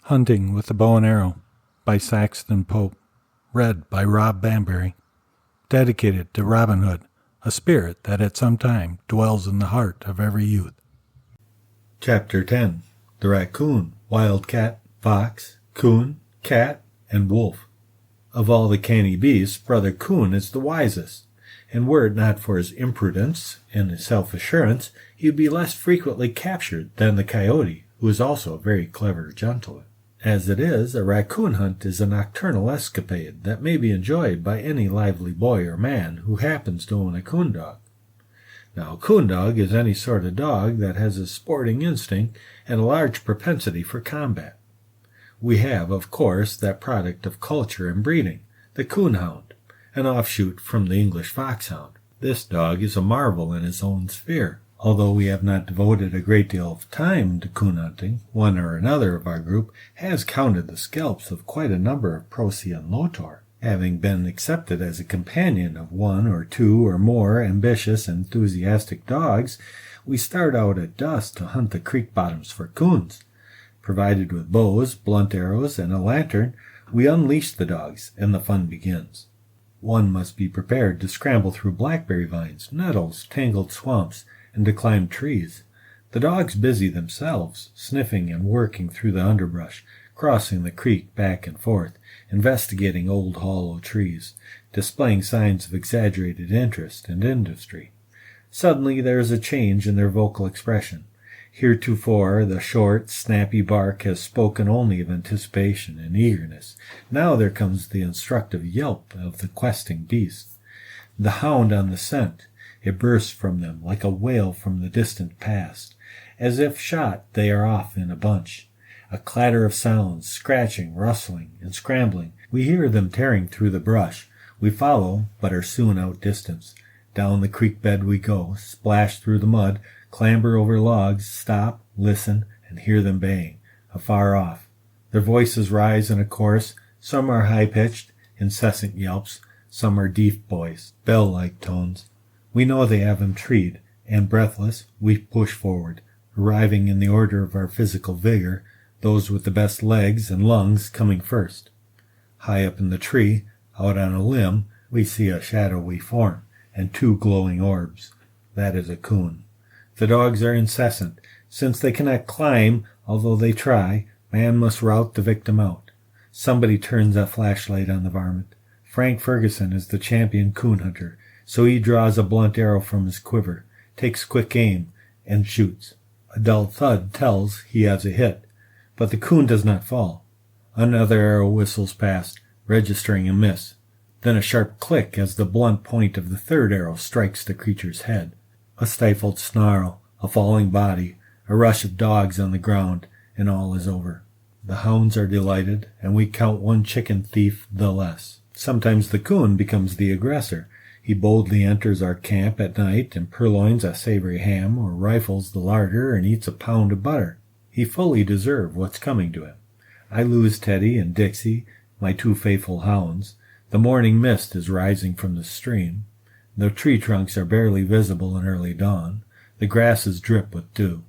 Hunting with the Bow and Arrow by Saxton Pope. Read by Rob Bambery. Dedicated to Robin Hood, a spirit that at some time dwells in the heart of every youth. Chapter 10. The Raccoon, Wildcat, Fox, Coon, Cat, and Wolf. Of all the canny beasts, brother Coon is the wisest, and were it not for his imprudence and his self-assurance, he would be less frequently captured than the coyote, who is also a very clever gentleman. As it is, a raccoon hunt is a nocturnal escapade that may be enjoyed by any lively boy or man who happens to own a coon dog. Now, a coon dog is any sort of dog that has a sporting instinct and a large propensity for combat. We have, of course, that product of culture and breeding, the coon hound, an offshoot from the English foxhound. This dog is a marvel in his own sphere. Although we have not devoted a great deal of time to coon hunting, one or another of our group has counted the scalps of quite a number of Procyon lotor. Having been accepted as a companion of one or two or more ambitious and enthusiastic dogs, we start out at dusk to hunt the creek bottoms for coons. Provided with bows, blunt arrows, and a lantern, we unleash the dogs, and the fun begins. One must be prepared to scramble through blackberry vines, nettles, tangled swamps, and to climb trees. The dogs busy themselves, sniffing and working through the underbrush, crossing the creek back and forth, investigating old hollow trees, displaying signs of exaggerated interest and industry. Suddenly there is a change in their vocal expression. Heretofore the short, snappy bark has spoken only of anticipation and eagerness. Now there comes the instructive yelp of the questing beast. The hound on the scent. It bursts from them like a wail from the distant past. As if shot, they are off in a bunch. A clatter of sounds, scratching, rustling, and scrambling. We hear them tearing through the brush. We follow, but are soon outdistanced. Down the creek bed we go, splash through the mud, clamber over logs, stop, listen, and hear them baying, afar off. Their voices rise in a chorus. Some are high-pitched, incessant yelps. Some are deep voiced, bell-like tones. We know they have him treed, and breathless, we push forward, arriving in the order of our physical vigor, those with the best legs and lungs coming first. High up in the tree, out on a limb, we see a shadowy form, and two glowing orbs. That is a coon. The dogs are incessant. Since they cannot climb, although they try, man must rout the victim out. Somebody turns a flashlight on the varmint. Frank Ferguson is the champion coon hunter, so he draws a blunt arrow from his quiver, takes quick aim, and shoots. A dull thud tells he has a hit, but the coon does not fall. Another arrow whistles past, registering a miss. Then a sharp click as the blunt point of the third arrow strikes the creature's head. A stifled snarl, a falling body, a rush of dogs on the ground, and all is over. The hounds are delighted, and we count one chicken thief the less. Sometimes the coon becomes the aggressor. He boldly enters our camp at night and purloins a savory ham or rifles the larder and eats a pound of butter. He fully deserves what's coming to him. I lose Teddy and Dixie, my two faithful hounds. The morning mist is rising from the stream. The tree trunks are barely visible in early dawn. The grasses drip with dew.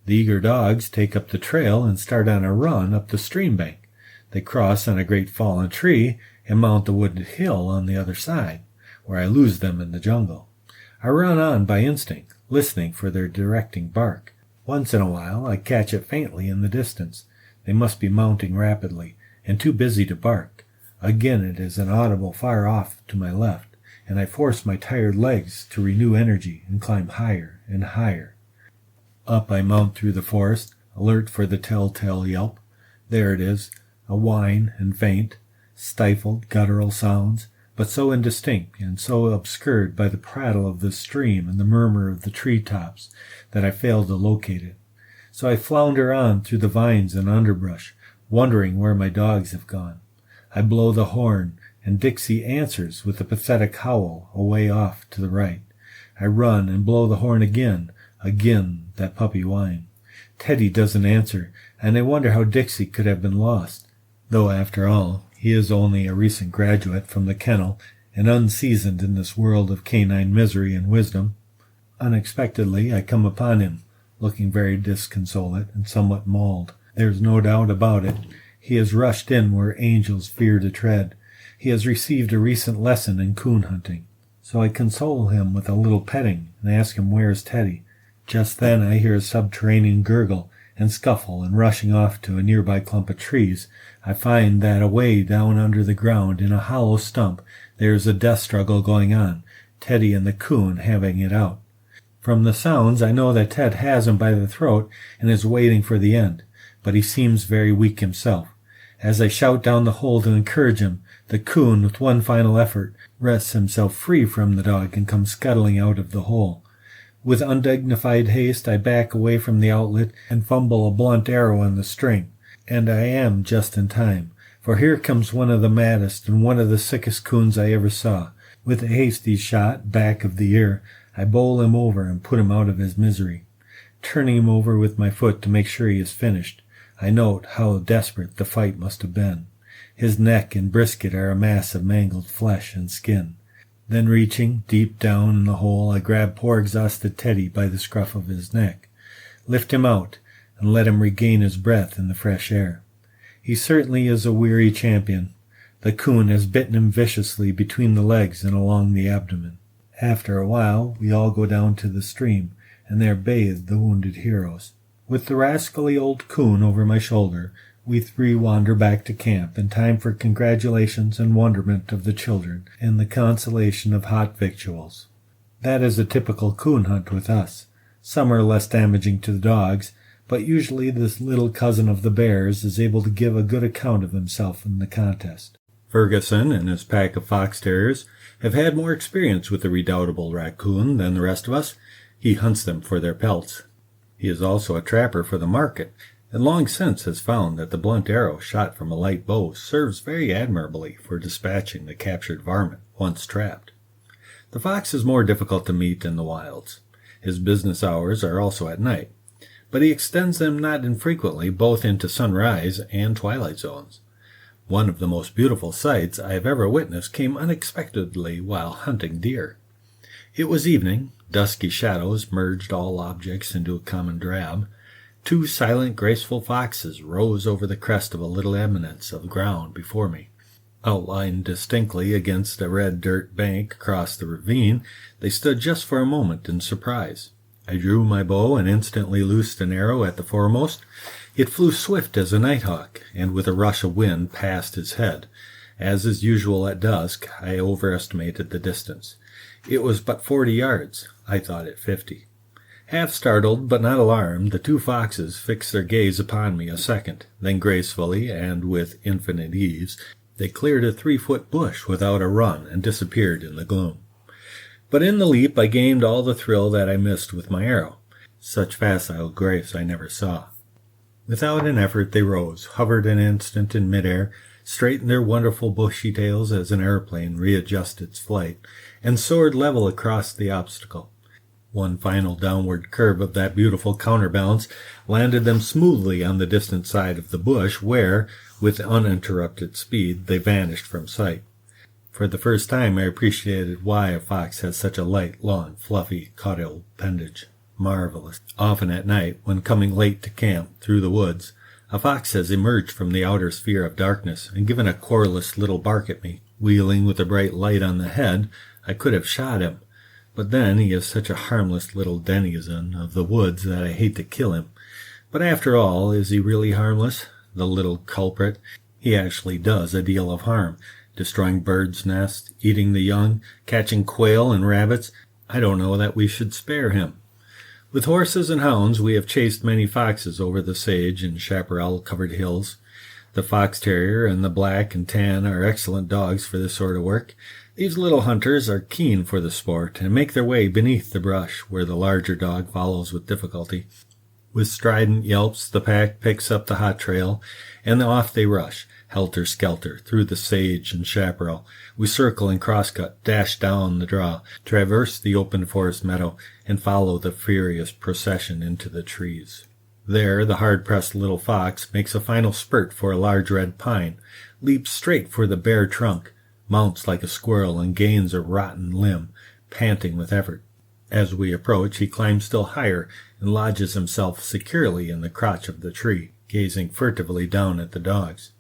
The eager dogs take up the trail and start on a run up the stream bank. They cross on a great fallen tree and mount the wooded hill on the other side, where I lose them in the jungle. I run on by instinct, listening for their directing bark. Once in a while I catch it faintly in the distance. They must be mounting rapidly, and too busy to bark. Again it is inaudible far off to my left, and I force my tired legs to renew energy and climb higher and higher. Up I mount through the forest, alert for the telltale yelp. There it is, a whine and faint, stifled, guttural sounds, but so indistinct and so obscured by the prattle of the stream and the murmur of the tree-tops that I fail to locate it. So I flounder on through the vines and underbrush, wondering where my dogs have gone. I blow the horn, and Dixie answers with a pathetic howl away off to the right. I run and blow the horn again that puppy whine. Teddy doesn't answer, and I wonder how Dixie could have been lost, though after all, he is only a recent graduate from the kennel and unseasoned in this world of canine misery and wisdom. Unexpectedly I come upon him, looking very disconsolate and somewhat mauled, There's no doubt about it. He has rushed in where angels fear to tread. He has received a recent lesson in coon hunting. So I console him with a little petting and ask him where is Teddy. Just then I hear a subterranean gurgle and scuffle, and rushing off to a nearby clump of trees, I find that away down under the ground in a hollow stump there is a death struggle going on, Teddy and the coon having it out. From the sounds I know that Ted has him by the throat and is waiting for the end, but he seems very weak himself. As I shout down the hole to encourage him, the coon, with one final effort, wrests himself free from the dog and comes scuttling out of the hole. With undignified haste I back away from the outlet and fumble a blunt arrow on the string. And I am just in time, for here comes one of the maddest and one of the sickest coons I ever saw. With a hasty shot, back of the ear, I bowl him over and put him out of his misery. Turning him over with my foot to make sure he is finished, I note how desperate the fight must have been. His neck and brisket are a mass of mangled flesh and skin. Then reaching deep down in the hole, I grab poor exhausted Teddy by the scruff of his neck, lift him out, and let him regain his breath in the fresh air. He certainly is a weary champion. The coon has bitten him viciously between the legs and along the abdomen. After a while, we all go down to the stream, and there bathe the wounded heroes. With the rascally old coon over my shoulder, we three wander back to camp in time for congratulations and wonderment of the children and the consolation of hot victuals. That is a typical coon hunt with us. Some are less damaging to the dogs, but usually this little cousin of the bears is able to give a good account of himself in the contest. Ferguson and his pack of fox terriers have had more experience with the redoubtable raccoon than the rest of us. He hunts them for their pelts. He is also a trapper for the market, and long since has found that the blunt arrow shot from a light bow serves very admirably for dispatching the captured varmint once trapped. The fox is more difficult to meet in the wilds. His business hours are also at night, but he extends them not infrequently both into sunrise and twilight zones. One of the most beautiful sights I have ever witnessed came unexpectedly while hunting deer. It was evening. Dusky shadows merged all objects into a common drab. Two silent, graceful foxes rose over the crest of a little eminence of ground before me. Outlined distinctly against a red dirt bank across the ravine, they stood just for a moment in surprise. I drew my bow and instantly loosed an arrow at the foremost. It flew swift as a nighthawk, and with a rush of wind passed his head. As is usual at dusk, I overestimated the distance. It was but 40 yards. I thought it 50. Half startled, but not alarmed, the two foxes fixed their gaze upon me a second. Then gracefully, and with infinite ease, they cleared a 3-foot bush without a run and disappeared in the gloom. But in the leap I gained all the thrill that I missed with my arrow. Such facile grace I never saw. Without an effort they rose, hovered an instant in midair, straightened their wonderful bushy tails as an airplane readjusts its flight, and soared level across the obstacle. One final downward curve of that beautiful counterbalance landed them smoothly on the distant side of the bush where, with uninterrupted speed, they vanished from sight. For the first time I appreciated why a fox has such a light, long, fluffy, caudal appendage. Marvelous. Often at night, when coming late to camp through the woods, a fox has emerged from the outer sphere of darkness and given a querulous little bark at me. Wheeling with a bright light on the head, I could have shot him. But then he is such a harmless little denizen of the woods that I hate to kill him. But after all, is he really harmless? The little culprit. He actually does a deal of harm, destroying birds' nests, eating the young, catching quail and rabbits. I don't know that we should spare him. With horses and hounds we have chased many foxes over the sage and chaparral-covered hills. The fox terrier and the black and tan are excellent dogs for this sort of work. These little hunters are keen for the sport and make their way beneath the brush where the larger dog follows with difficulty. With strident yelps the pack picks up the hot trail, and off they rush, helter-skelter, through the sage and chaparral. We circle and cross-cut, dash down the draw, traverse the open forest meadow, and follow the furious procession into the trees. There the hard-pressed little fox makes a final spurt for a large red pine, leaps straight for the bare trunk, mounts like a squirrel and gains a rotten limb, panting with effort. As we approach, he climbs still higher and lodges himself securely in the crotch of the tree, gazing furtively down at the dogs.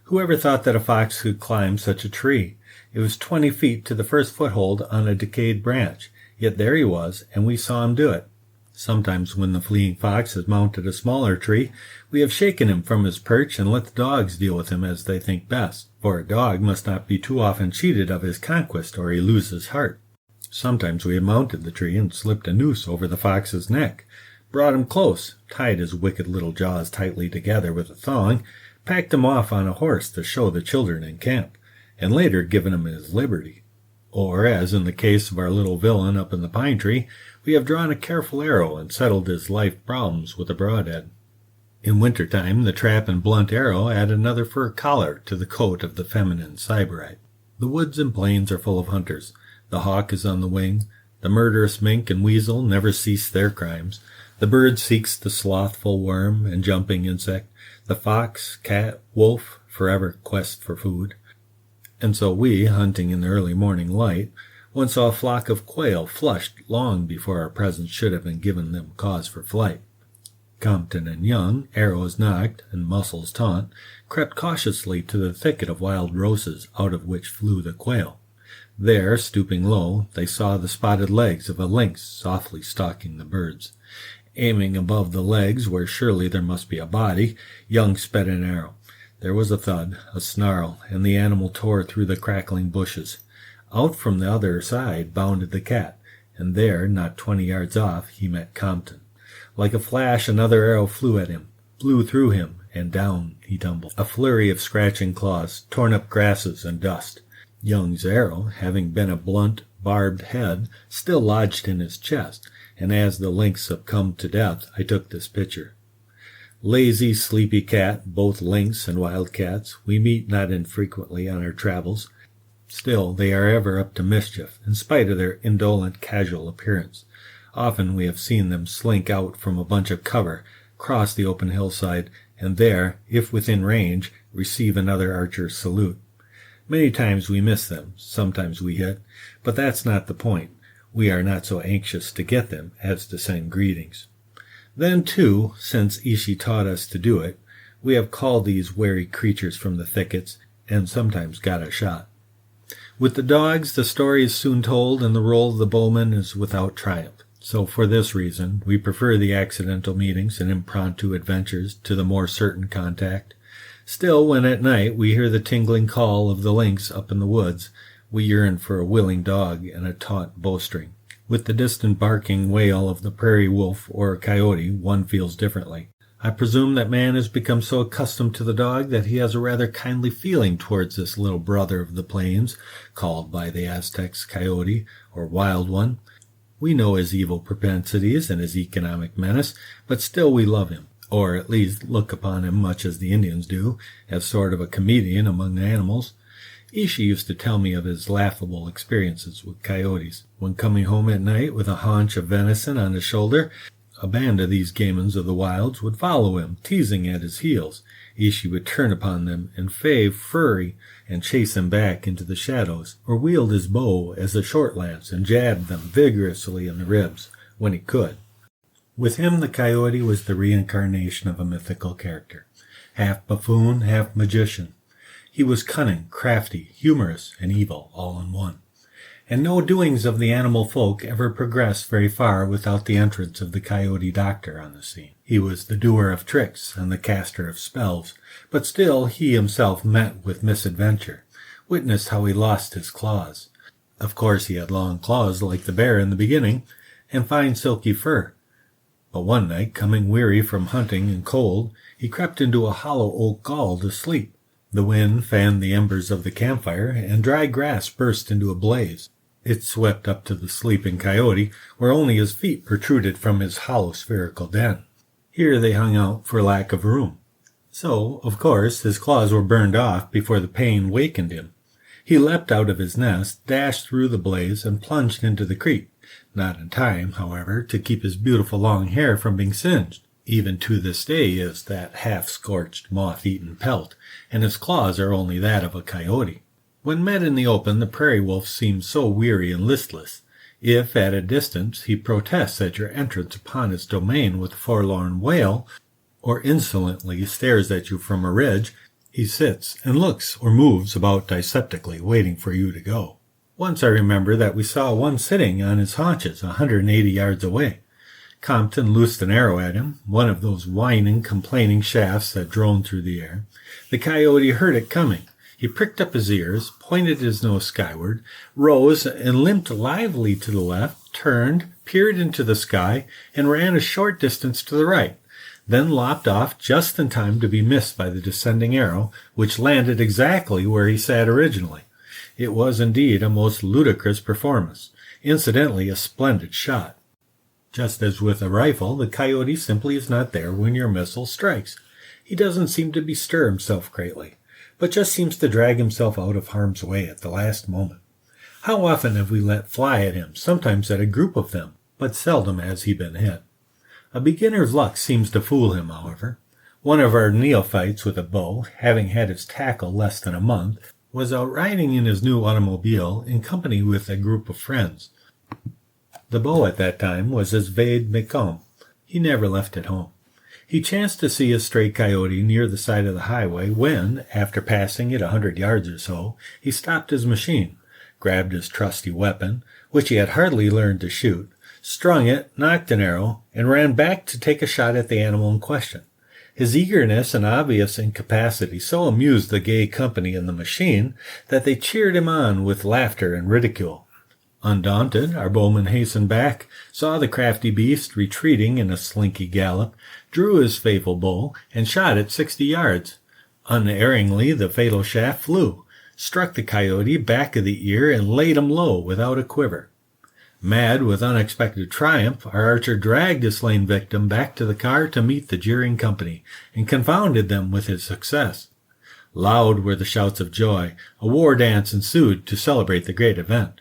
Whoever thought that a fox could climb such a tree? It was 20 feet to the first foothold on a decayed branch, yet there he was, and we saw him do it. Sometimes when the fleeing fox has mounted a smaller tree, we have shaken him from his perch and let the dogs deal with him as they think best, for a dog must not be too often cheated of his conquest or he loses his heart. Sometimes we have mounted the tree and slipped a noose over the fox's neck, brought him close, tied his wicked little jaws tightly together with a thong, packed him off on a horse to show the children in camp, and later given him his liberty. Or, as in the case of our little villain up in the pine tree, we have drawn a careful arrow and settled his life problems with a broadhead. In winter time, the trap and blunt arrow add another fur collar to the coat of the feminine sybarite. The woods and plains are full of hunters. The hawk is on the wing. The murderous mink and weasel never cease their crimes. The bird seeks the slothful worm and jumping insect. The fox, cat, wolf forever quest for food. And so we, hunting in the early morning light, once saw a flock of quail flushed long before our presence should have been given them cause for flight. Compton and Young, arrows nocked and muscles taut, crept cautiously to the thicket of wild roses out of which flew the quail. There, stooping low, they saw the spotted legs of a lynx softly stalking the birds. Aiming above the legs, where surely there must be a body, Young sped an arrow. There was a thud, a snarl, and the animal tore through the crackling bushes. Out from the other side bounded the cat, and there, not 20 yards off, he met Compton. Like a flash another arrow flew at him, blew through him, and down he tumbled. A flurry of scratching claws, torn up grasses and dust. Young's arrow, having been a blunt, barbed head, still lodged in his chest, and as the lynx succumbed to death, I took this picture. Lazy, sleepy cat, both lynx and wildcats, we meet not infrequently on our travels. Still, they are ever up to mischief, in spite of their indolent, casual appearance. Often we have seen them slink out from a bunch of cover, cross the open hillside, and there, if within range, receive another archer's salute. Many times we miss them, sometimes we hit, but that's not the point. We are not so anxious to get them as to send greetings. Then, too, since Ishi taught us to do it, we have called these wary creatures from the thickets, and sometimes got a shot. With the dogs, the story is soon told, and the role of the bowman is without triumph. So for this reason, we prefer the accidental meetings and impromptu adventures to the more certain contact. Still, when at night we hear the tingling call of the lynx up in the woods, we yearn for a willing dog and a taut bowstring. With the distant barking wail of the prairie wolf or coyote, one feels differently. I presume that man has become so accustomed to the dog that he has a rather kindly feeling towards this little brother of the plains, called by the Aztecs coyote, or wild one. We know his evil propensities and his economic menace, but still we love him, or at least look upon him much as the Indians do, as sort of a comedian among animals. Ishi used to tell me of his laughable experiences with coyotes. When coming home at night with a haunch of venison on his shoulder, a band of these gamins of the wilds would follow him, teasing at his heels. Ishi would turn upon them in fave fury and chase them back into the shadows, or wield his bow as a short lance and jab them vigorously in the ribs, when he could. With him the coyote was the reincarnation of a mythical character, half buffoon, half magician. He was cunning, crafty, humorous, and evil all in one. And no doings of the animal folk ever progressed very far without the entrance of the coyote doctor on the scene. He was the doer of tricks and the caster of spells, but still he himself met with misadventure. Witness how he lost his claws. Of course he had long claws like the bear in the beginning, and fine silky fur. But one night, coming weary from hunting and cold, he crept into a hollow oak gall to sleep. The wind fanned the embers of the campfire, and dry grass burst into a blaze. It swept up to the sleeping coyote, where only his feet protruded from his hollow spherical den. Here they hung out for lack of room. So, of course, his claws were burned off before the pain wakened him. He leapt out of his nest, dashed through the blaze, and plunged into the creek, not in time, however, to keep his beautiful long hair from being singed. Even to this day he is that half-scorched, moth-eaten pelt, and his claws are only that of a coyote. When met in the open, the prairie wolf seems so weary and listless. If, at a distance, he protests at your entrance upon his domain with a forlorn wail, or insolently stares at you from a ridge, he sits and looks or moves about deceptively, waiting for you to go. Once I remember that we saw one sitting on his haunches 180 yards away. Compton loosed an arrow at him, one of those whining, complaining shafts that drone through the air. The coyote heard it coming. He pricked up his ears, pointed his nose skyward, rose and limped lively to the left, turned, peered into the sky, and ran a short distance to the right, then lopped off just in time to be missed by the descending arrow, which landed exactly where he sat originally. It was indeed a most ludicrous performance, incidentally a splendid shot. Just as with a rifle, the coyote simply is not there when your missile strikes. He doesn't seem to bestir himself greatly, but just seems to drag himself out of harm's way at the last moment. How often have we let fly at him, sometimes at a group of them, but seldom has he been hit. A beginner's luck seems to fool him, however. One of our neophytes with a bow, having had his tackle less than a month, was out riding in his new automobile in company with a group of friends. The bow at that time was his vaid-de-camp. He never left it home. He chanced to see a stray coyote near the side of the highway when, after passing it 100 yards or so, he stopped his machine, grabbed his trusty weapon, which he had hardly learned to shoot, strung it, knocked an arrow, and ran back to take a shot at the animal in question. His eagerness and obvious incapacity so amused the gay company in the machine that they cheered him on with laughter and ridicule. Undaunted, our bowman hastened back, saw the crafty beast retreating in a slinky gallop, drew his faithful bow, and shot at 60 yards. Unerringly the fatal shaft flew, struck the coyote back of the ear, and laid him low without a quiver. Mad with unexpected triumph, our archer dragged his slain victim back to the car to meet the jeering company, and confounded them with his success. Loud were the shouts of joy. A war dance ensued to celebrate the great event.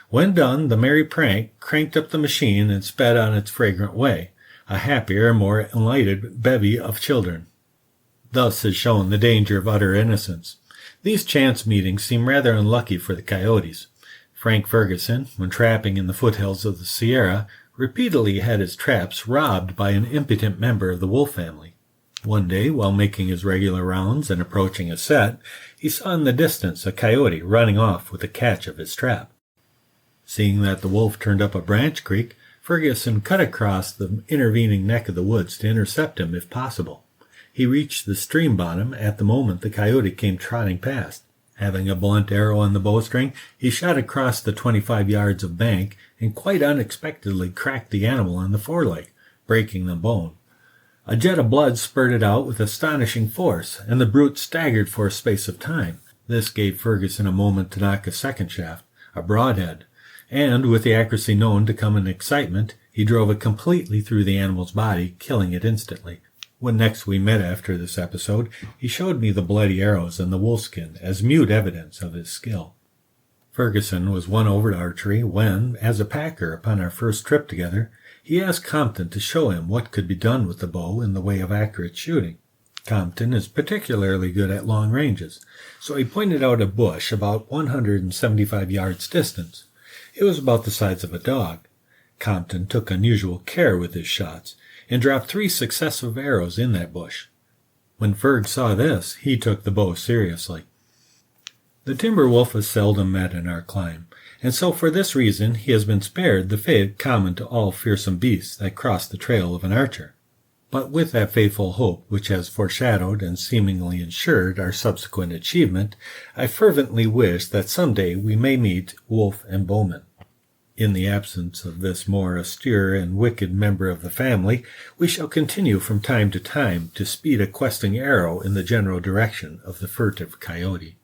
When done, the merry prank cranked up the machine and sped on its fragrant way, a happier, more enlightened bevy of children. Thus is shown the danger of utter innocence. These chance meetings seem rather unlucky for the coyotes. Frank Ferguson, when trapping in the foothills of the Sierra, repeatedly had his traps robbed by an impudent member of the wolf family. One day, while making his regular rounds and approaching a set, he saw in the distance a coyote running off with the catch of his trap. Seeing that the wolf turned up a branch creek, Ferguson cut across the intervening neck of the woods to intercept him if possible. He reached the stream bottom at the moment the coyote came trotting past. Having a blunt arrow on the bowstring, he shot across the 25 yards of bank and quite unexpectedly cracked the animal on the foreleg, breaking the bone. A jet of blood spurted out with astonishing force, and the brute staggered for a space of time. This gave Ferguson a moment to knock a second shaft, a broadhead, and, with the accuracy known to come in excitement, he drove it completely through the animal's body, killing it instantly. When next we met after this episode, he showed me the bloody arrows and the wolfskin as mute evidence of his skill. Ferguson was won over to archery when, as a packer upon our first trip together, he asked Compton to show him what could be done with the bow in the way of accurate shooting. Compton is particularly good at long ranges, so he pointed out a bush about 175 yards distant. It was about the size of a dog. Compton took unusual care with his shots, and dropped 3 successive arrows in that bush. When Ferg saw this, he took the bow seriously. The timber wolf is seldom met in our clime, and so for this reason he has been spared the fate common to all fearsome beasts that cross the trail of an archer. But with that faithful hope which has foreshadowed and seemingly ensured our subsequent achievement, I fervently wish that some day we may meet wolf and bowman. In the absence of this more austere and wicked member of the family, we shall continue from time to time to speed a questing arrow in the general direction of the furtive coyote.